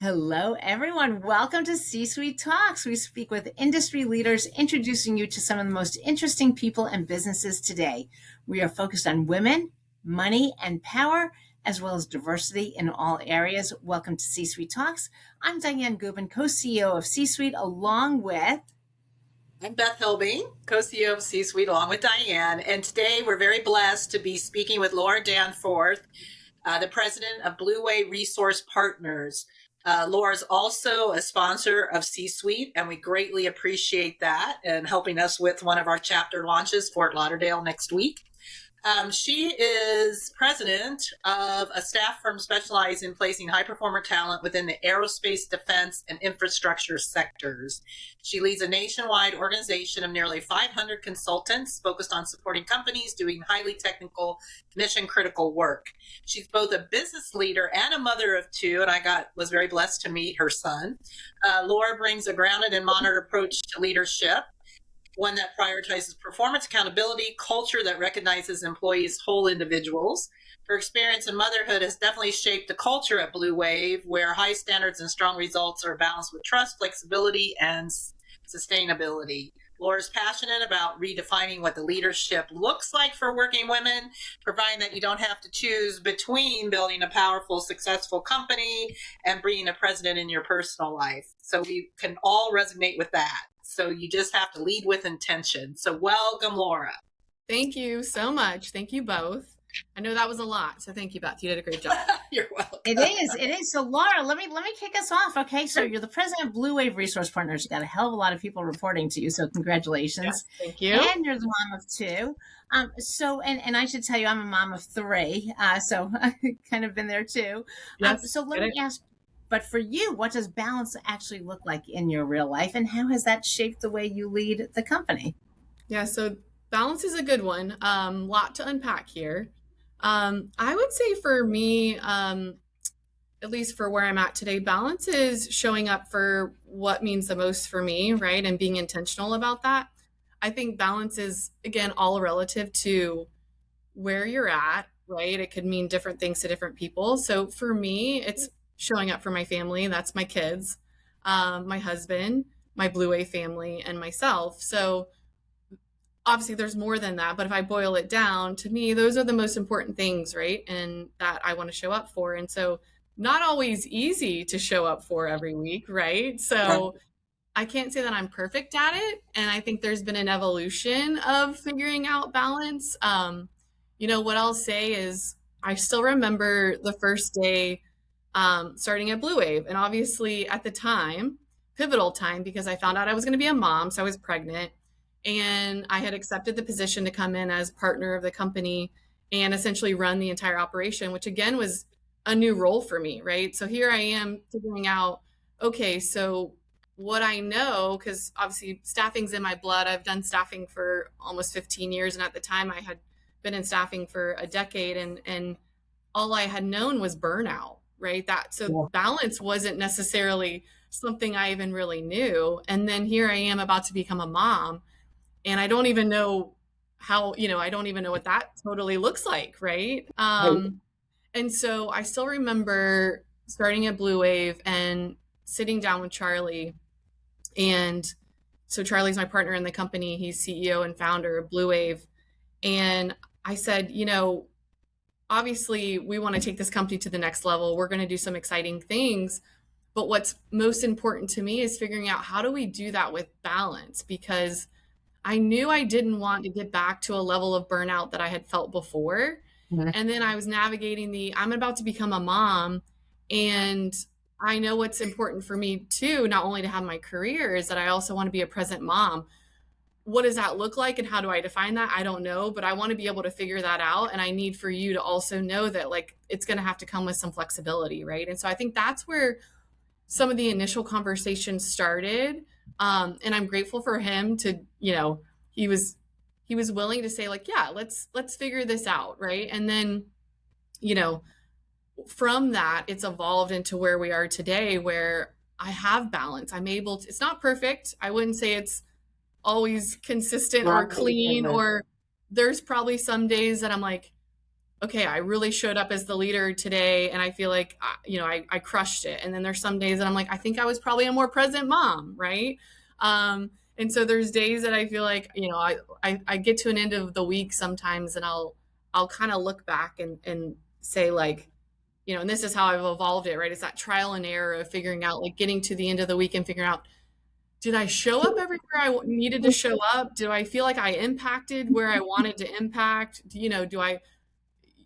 Hello, everyone. Welcome to C-Suite Talks. We speak with industry leaders, introducing you to some of the most interesting people and businesses today. We are focused on women, money, and power, as well as diversity in all areas. Welcome to C-Suite Talks. I'm Dianne Gubin, co-CEO of C-Suite, along with... I'm Beth Hilbing, co-CEO of C-Suite, along with Dianne. And today we're very blessed to be speaking with Laura Danforth, the president of BlueWave Resource Partners. Laura is also a sponsor of C-Suite, and we greatly appreciate that and helping us with one of our chapter launches, Fort Lauderdale, next week. She is president of a staff firm specialized in placing high-performer talent within the aerospace, defense, and infrastructure sectors. She leads a nationwide organization of nearly 500 consultants focused on supporting companies doing highly technical, mission-critical work. She's both a business leader and a mother of two, and I was very blessed to meet her son. Laura brings a grounded and modern approach to leadership, one that prioritizes performance, accountability, culture that recognizes employees' whole individuals. Her experience in motherhood has definitely shaped the culture at BlueWave, where high standards and strong results are balanced with trust, flexibility, and sustainability. Laura's passionate about redefining what the leadership looks like for working women, providing that you don't have to choose between building a powerful, successful company and being a president in your personal life. So we can all resonate with that. So you just have to lead with intention. So welcome, Laura. Thank you so much. Thank you both. I know that was a lot. So thank you, Beth. You did a great job. You're welcome. It is. So Laura, let me kick us off. Okay. So you're the president of BlueWave Resource Partners. You got a hell of a lot of people reporting to you. So congratulations. Yeah, thank you. And you're the mom of two. And I should tell you, I'm a mom of three. So I've kind of been there too. Yes, so let me ask, but for you, what does balance actually look like in your real life, and how has that shaped the way you lead the company? Yeah, so balance is a good one. Lot to unpack here. I would say for me, at least for where I'm at today, balance is showing up for what means the most for me, right? And being intentional about that. I think balance is, again, all relative to where you're at, right? It could mean different things to different people. So for me, it's showing up for my family. That's my kids, my husband, my BlueWave family, and myself. So obviously there's more than that, but if I boil it down, to me, those are the most important things, right? And that I want to show up for. And so not always easy to show up for every week, right? So I can't say that I'm perfect at it. And I think there's been an evolution of figuring out balance. What I'll say is I still remember the first day starting at BlueWave. And obviously at the time, pivotal time, because I found out I was going to be a mom. So I was pregnant and I had accepted the position to come in as partner of the company and essentially run the entire operation, which again was a new role for me, right? So here I am figuring out, okay, so what I know, because obviously staffing's in my blood. I've done staffing for almost 15 years. And at the time I had been in staffing for a decade and all I had known was burnout. Right. Balance wasn't necessarily something I even really knew. And then here I am about to become a mom and I don't even know how, I don't even know what that totally looks like. Right. And so I still remember starting at BlueWave and sitting down with Charlie. And so Charlie's my partner in the company. He's CEO and founder of BlueWave. And I said, obviously we want to take this company to the next level. We're going to do some exciting things. But what's most important to me is figuring out how do we do that with balance? Because I knew I didn't want to get back to a level of burnout that I had felt before. Mm-hmm. And then I was navigating I'm about to become a mom. And I know what's important for me too, not only to have my career, is that I also want to be a present mom. What does that look like and how do I define that? I don't know, but I want to be able to figure that out. And I need for you to also know that it's going to have to come with some flexibility, right? And so I think that's where some of the initial conversations started. And I'm grateful for him to, he was willing to say yeah, let's figure this out, right? And then, from that, it's evolved into where we are today, where I have balance. I'm able to, it's not perfect. I wouldn't say it's always consistent or clean, or there's probably some days that I'm like, okay, I really showed up as the leader today and I feel like, I crushed it. And then there's some days that I'm like, I think I was probably a more present mom, right? And so there's days that I feel like, I get to an end of the week sometimes and I'll kind of look back and say like, and this is how I've evolved it, right? It's that trial and error of figuring out, like getting to the end of the week and figuring out, did I show up everywhere I needed to show up? Do I feel like I impacted where I wanted to impact?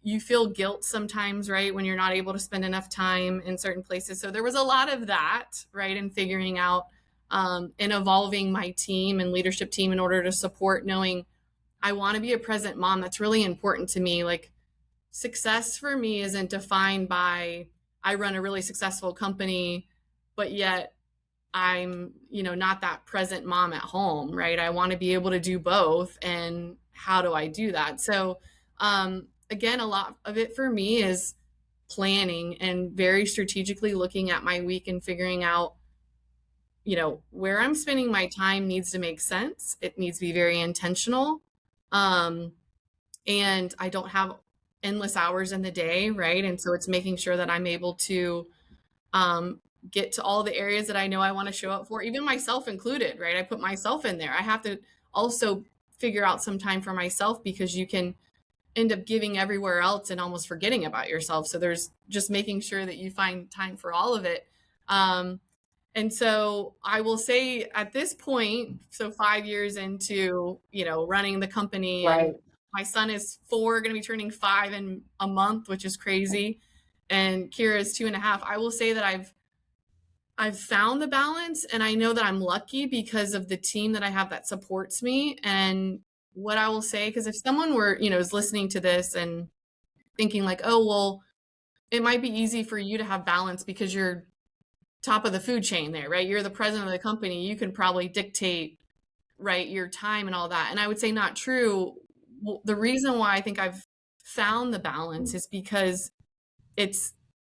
You feel guilt sometimes, right? When you're not able to spend enough time in certain places. So there was a lot of that, right? And figuring out and evolving my team and leadership team in order to support knowing I want to be a present mom. That's really important to me. Like success for me isn't defined by, I run a really successful company, but yet I'm, not that present mom at home, right? I want to be able to do both. And how do I do that? So, again, a lot of it for me is planning and very strategically looking at my week and figuring out, where I'm spending my time needs to make sense. It needs to be very intentional. And I don't have endless hours in the day, right? And so it's making sure that I'm able to get to all the areas that I know I want to show up for, even myself included, right? I put myself in there. I have to also figure out some time for myself because you can end up giving everywhere else and almost forgetting about yourself. So there's just making sure that you find time for all of it. And so I will say at this point, so 5 years into, running the company, Right. And my son is 4, going to be turning 5 in a month, which is crazy. And Kira is 2.5. I will say that I've found the balance, and I know that I'm lucky because of the team that I have that supports me. And what I will say, because if someone were, is listening to this and thinking like, oh, well, it might be easy for you to have balance because you're top of the food chain there, right? You're the president of the company. You can probably dictate, right, your time and all that. And I would say not true. Well, the reason why I think I've found the balance is because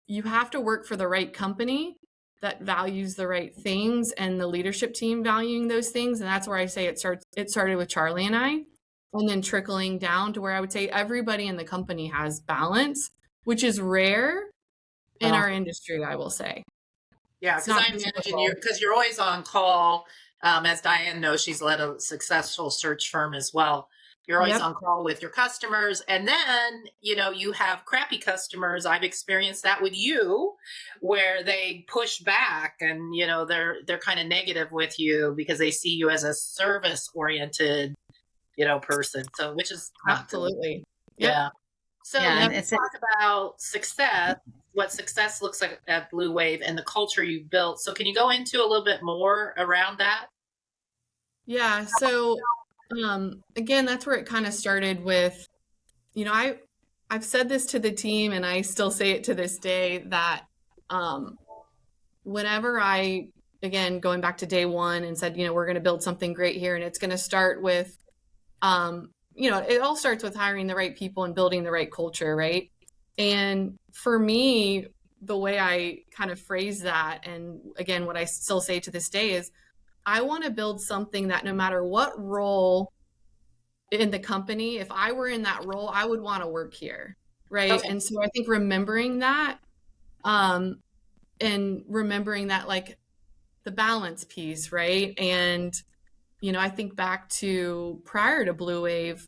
you have to work for the right company that values the right things and the leadership team valuing those things. And that's where I say it started with Charlie and I, and then trickling down to where I would say everybody in the company has balance, which is rare in our industry, I will say. Yeah, because I imagine because you're always on call. As Dianne knows, she's led a successful search firm as well. You're always on call with your customers. And then, you have crappy customers. I've experienced that with you where they push back and, they're kind of negative with you because they see you as a service oriented, person. So, which is absolutely. Yeah. So let's talk about success, what success looks like at BlueWave and the culture you've built. So can you go into a little bit more around that? Yeah. So again, that's where it kind of started with, I've said this to the team and I still say it to this day that whenever again, going back to day one and said, we're going to build something great here and it's going to start with, it all starts with hiring the right people and building the right culture, right? And for me, the way I kind of phrase that, and again, what I still say to this day is, I want to build something that no matter what role in the company, if I were in that role, I would want to work here, right? Okay. And so I think remembering that, and remembering that, like the balance piece, right? And I think back to prior to BlueWave,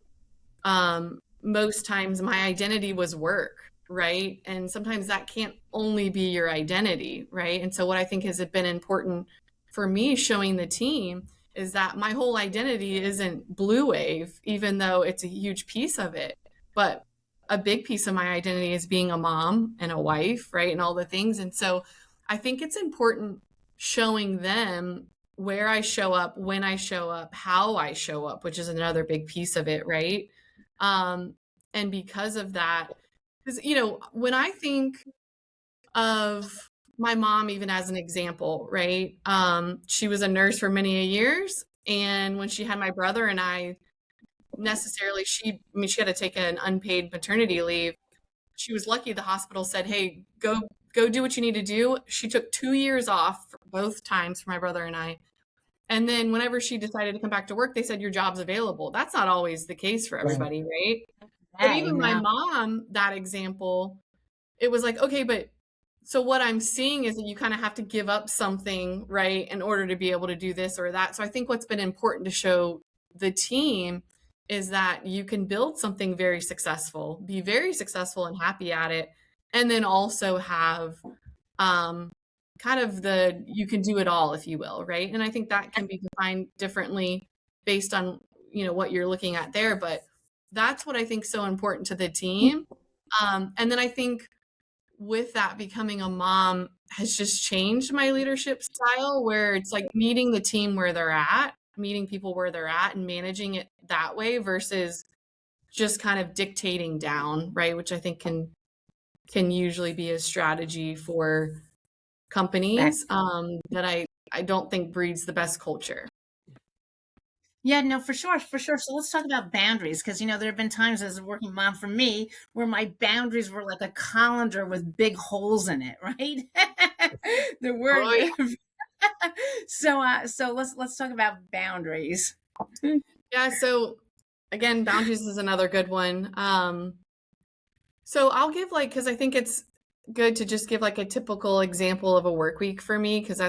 most times my identity was work, right? And sometimes that can't only be your identity, right? And so what I think has been important for me showing the team is that my whole identity isn't BlueWave, even though it's a huge piece of it. But a big piece of my identity is being a mom and a wife, right? And all the things. And so I think it's important showing them where I show up, when I show up, how I show up, which is another big piece of it, right? And because of that, because, when I think of my mom, even as an example, right? She was a nurse for many years. And when she had my brother and I, she had to take an unpaid maternity leave. She was lucky the hospital said, hey, go do what you need to do. She took 2 years off both times for my brother and I. And then whenever she decided to come back to work, they said, your job's available. That's not always the case for everybody, right? But even my mom, that example, it was like, okay, but so what I'm seeing is that you kind of have to give up something, right, in order to be able to do this or that. So I think what's been important to show the team is that you can build something very successful, be very successful and happy at it, and then also have kind of you can do it all, if you will, right? And I think that can be defined differently based on, what you're looking at there. But that's what I think is so important to the team. And then I think with that, becoming a mom has just changed my leadership style, where it's like meeting the team where they're at, meeting people where they're at and managing it that way versus just kind of dictating down, right? Which I think can usually be a strategy for companies that I don't think breeds the best culture. Yeah, no, for sure, for sure. So let's talk about boundaries, because there have been times as a working mom for me where my boundaries were like a colander with big holes in it, right? The word. Oh, yeah. So let's talk about boundaries. Yeah. So again, boundaries is another good one. So I'll give because I think it's good to just give like a typical example of a work week for me, because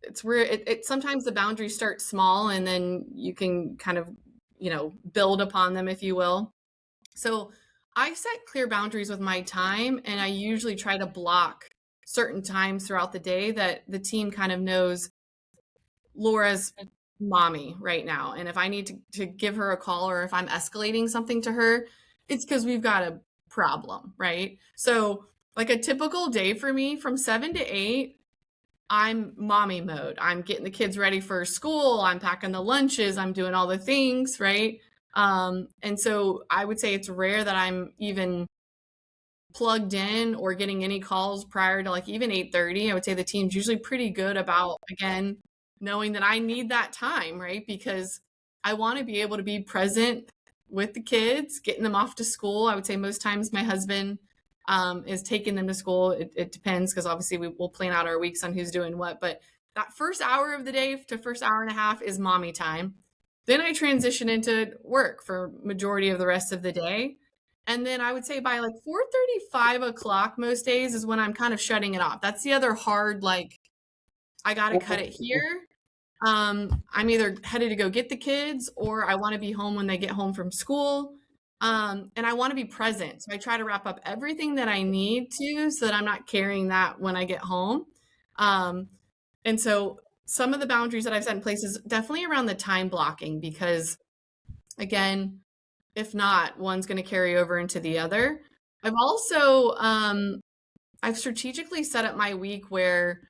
it's where it sometimes the boundaries start small and then you can kind of, build upon them, if you will. So I set clear boundaries with my time, and I usually try to block certain times throughout the day that the team kind of knows Laura's mommy right now. And if I need to give her a call, or if I'm escalating something to her, it's because we've got a problem, right? So like a typical day for me from 7 to 8, I'm mommy mode. I'm getting the kids ready for school. I'm packing the lunches. I'm doing all the things, right? And so I would say it's rare that I'm even plugged in or getting any calls prior to like even 8:30. I would say the team's usually pretty good about, again, knowing that I need that time, right? Because I want to be able to be present with the kids, getting them off to school. I would say most times my husband is taking them to school. It depends, because obviously we'll plan out our weeks on who's doing what. But that first hour of the day to first hour and a half is mommy time. Then I transition into work for majority of the rest of the day. And then I would say by like 4:30, 5 o'clock most days is when I'm kind of shutting it off. That's the other hard, like, I got to cut it here. I'm either headed to go get the kids, or I want to be home when they get home from school. And I want to be present. So I try to wrap up everything that I need to, so that I'm not carrying that when I get home. And so some of the boundaries that I've set in place is definitely around the time blocking, because again, if not, one's going to carry over into the other. I've also, I've strategically set up my week where,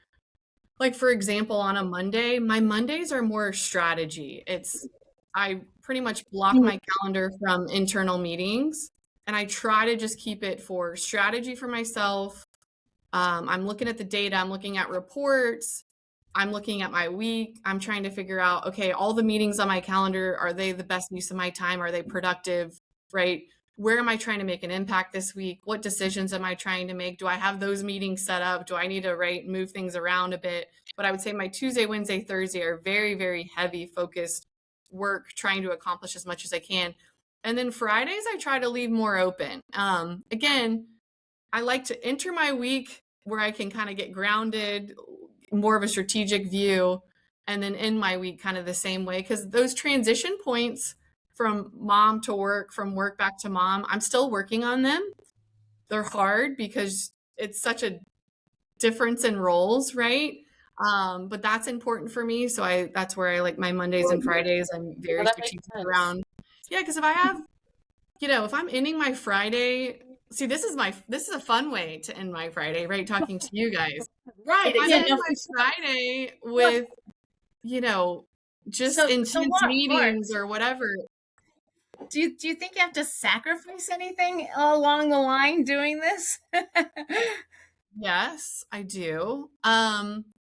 like, for example, on a Monday, my Mondays are more strategy. I pretty much block my calendar from internal meetings, and I try to just keep it for strategy for myself. I'm looking at the data, I'm looking at reports, I'm looking at my week. I'm trying to figure out, okay, all the meetings on my calendar, are they the best use of my time? Are they productive, right? Where am I trying to make an impact this week? What decisions am I trying to make? Do I have those meetings set up? Do I need to move things around a bit? But I would say my Tuesday, Wednesday, Thursday are very, very heavy focused work, trying to accomplish as much as I can. And then Fridays, I try to leave more open. Again, I like to enter my week where I can kind of get grounded, more of a strategic view, and then end my week kind of the same way. Because those transition points from mom to work, from work back to mom, I'm still working on them. They're hard because it's such a difference in roles, right? But that's important for me. So that's where I like my Mondays and Fridays. I'm very strategic around. Yeah, because if I have, if I'm ending my Friday, see, this is a fun way to end my Friday, right? Talking to you guys. Right. If I'm ending my Friday with, just intense meetings or whatever. Do you think you have to sacrifice anything along the line doing this? Yes, I do.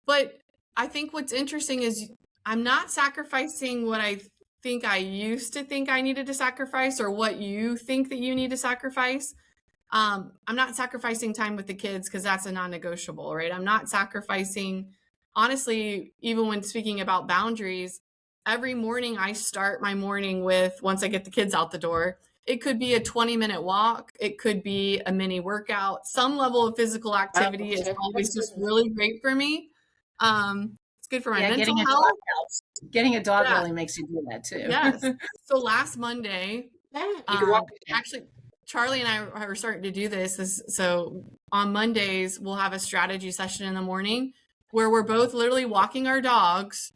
But I think what's interesting is I'm not sacrificing what I think I used to think I needed to sacrifice, or what you think that you need to sacrifice. I'm not sacrificing time with the kids, because that's a non-negotiable, right? I'm not sacrificing, honestly, even when speaking about boundaries, every morning I start my morning with, once I get the kids out the door, It could be a 20-minute walk. It could be a mini workout. Some level of physical activity is always just really great for me. It's good for my mental health. Getting a dog really makes you do that too. Yes. So last Monday, you can walk actually, Charlie and I are starting to do this. So on Mondays, we'll have a strategy session in the morning where we're both literally walking our dogs,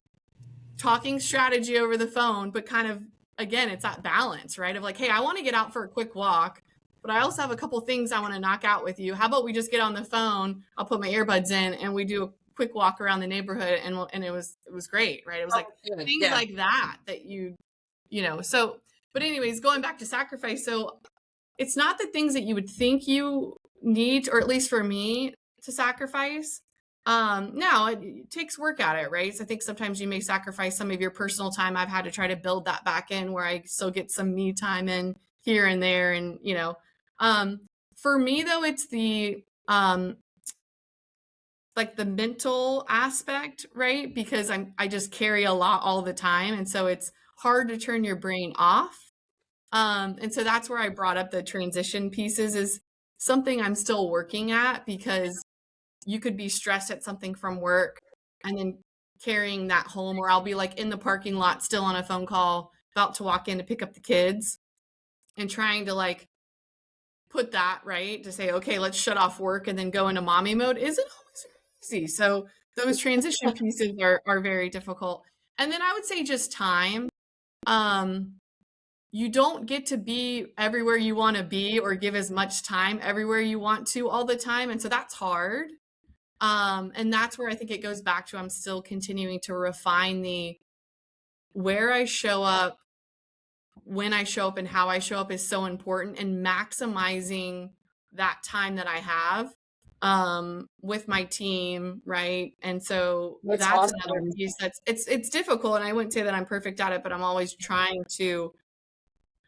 talking strategy over the phone, but kind of, again, it's that balance, right? Of like, hey, I want to get out for a quick walk, but I also have a couple things I want to knock out with you. How about we just get on the phone? I'll put my earbuds in and we do a quick walk around the neighborhood, and it was great, right? It was like things like that you know. So, but anyways, going back to sacrifice. So it's not the things that you would think you need, or at least for me, to sacrifice. Now it takes work at it, right? So I think sometimes you may sacrifice some of your personal time. I've had to try to build that back in where I still get some me time in here and there. And, you know, for me though, it's the, like the mental aspect, right? Because I just carry a lot all the time. And so it's hard to turn your brain off. And so that's where I brought up the transition pieces is something I'm still working at, because you could be stressed at something from work and then carrying that home, or I'll be like in the parking lot, still on a phone call, about to walk in to pick up the kids, and trying to like put that right to say, okay, let's shut off work and then go into mommy mode isn't always easy. So those transition pieces are very difficult. And then I would say just time. You don't get to be everywhere you want to be or give as much time everywhere you want to all the time. And so that's hard. And that's where I think it goes back to, I'm still continuing to refine the where I show up, when I show up, and how I show up is so important, and maximizing that time that I have with my team, right? And so that's awesome. Another piece that's it's difficult, and I wouldn't say that I'm perfect at it, but I'm always trying to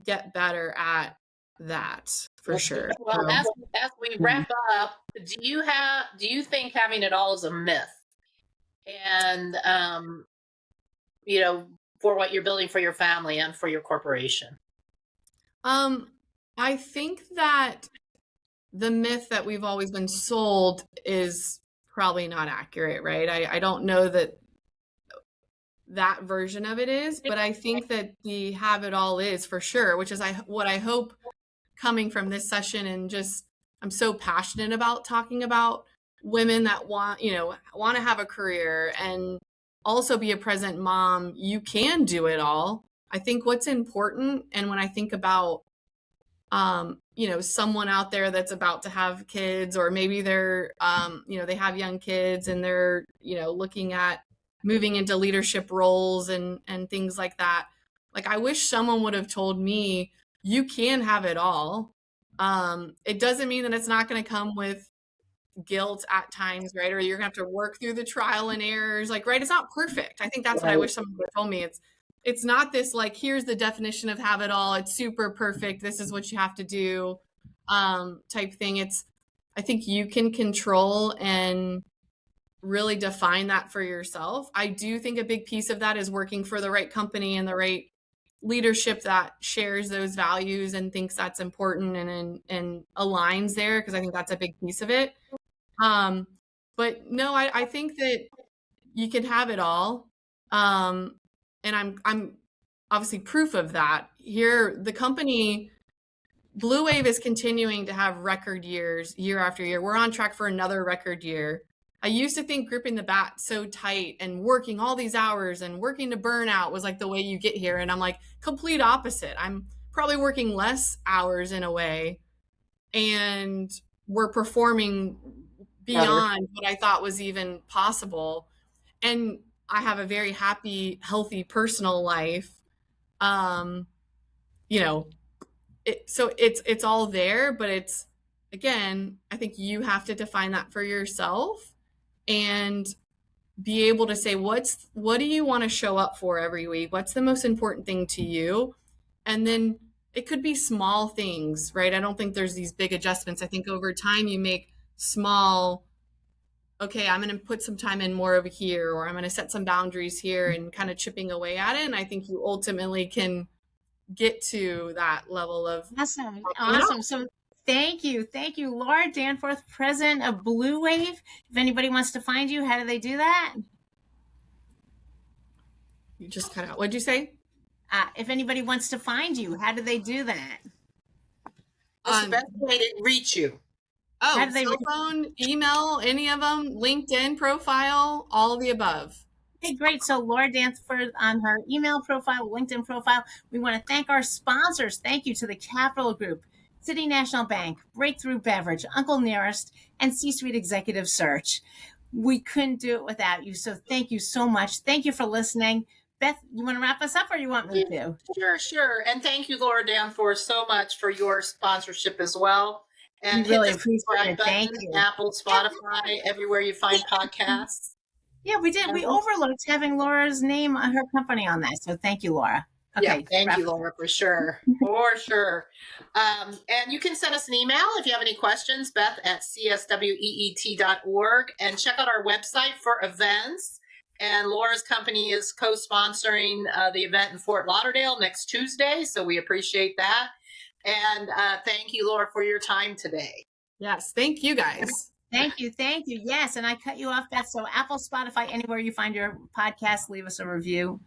get better at that for sure. Well, as we wrap up, do you think having it all is a myth? And you know, for what you're building for your family and for your corporation? I think that the myth that we've always been sold is probably not accurate, right? I don't know that version of it is, but I think that the have it all is for sure, which is what I hope coming from this session. And just, I'm so passionate about talking about women that want to have a career and also be a present mom. You can do it all. I think what's important, and when I think about someone out there that's about to have kids, or maybe they're they have young kids and they're looking at moving into leadership roles and things like that. Like, I wish someone would have told me, you can have it all. It doesn't mean that it's not going to come with guilt at times, right? Or you're gonna have to work through the trial and errors, like, right? It's not perfect. I think that's what I wish someone would have told me. It's not this like, here's the definition of have it all, it's super perfect, this is what you have to do type thing. I think you can control and really define that for yourself. I do think a big piece of that is working for the right company and the right leadership that shares those values and thinks that's important and aligns there, because I think that's a big piece of it. But no, I think that you can have it all. And I'm obviously proof of that. Here, the company BlueWave is continuing to have record years, year after year. We're on track for another record year. I used to think gripping the bat so tight and working all these hours and working to burnout was like the way you get here. And I'm like, complete opposite. I'm probably working less hours in a way, and we're performing beyond what I thought was even possible. And I have a very happy, healthy personal life. So it's all there, but it's, again, I think you have to define that for yourself and be able to say, what do you want to show up for every week? What's the most important thing to you? And then it could be small things, right? I don't think there's these big adjustments. I think over time you make small, okay, I'm going to put some time in more over here, or I'm going to set some boundaries here, and kind of chipping away at it. And I think you ultimately can get to that level of Awesome. So thank you, Laura Danforth, president of BlueWave. If anybody wants to find you, how do they do that? You just cut out. What'd you say? If anybody wants to find you, how do they do that? What's the best way to reach you? Oh, cell phone, email, any of them, LinkedIn profile, all of the above. Okay, great. So Laura Danforth on her email profile, LinkedIn profile. We want to thank our sponsors. Thank you to the Capital Group, City National Bank, Breakthrough Beverage, Uncle Nearest, and C-Suite Executive Search. We couldn't do it without you. So thank you so much. Thank you for listening. Beth, you want to wrap us up or you want me to? Sure. And thank you, Laura Danforth, so much for your sponsorship as well. And we really appreciate it. Thank you. Apple, Spotify, everywhere you find podcasts. Yeah, we did. We overlooked having Laura's name on her company on that. So thank you, Laura. Okay, thank you, Laura, for sure. And you can send us an email if you have any questions, Beth at csweet.org, and check out our website for events. And Laura's company is co-sponsoring the event in Fort Lauderdale next Tuesday, so we appreciate that. And thank you, Laura, for your time today. Yes, thank you, guys. Thank you. Yes, and I cut you off, Beth. So Apple, Spotify, anywhere you find your podcast, leave us a review.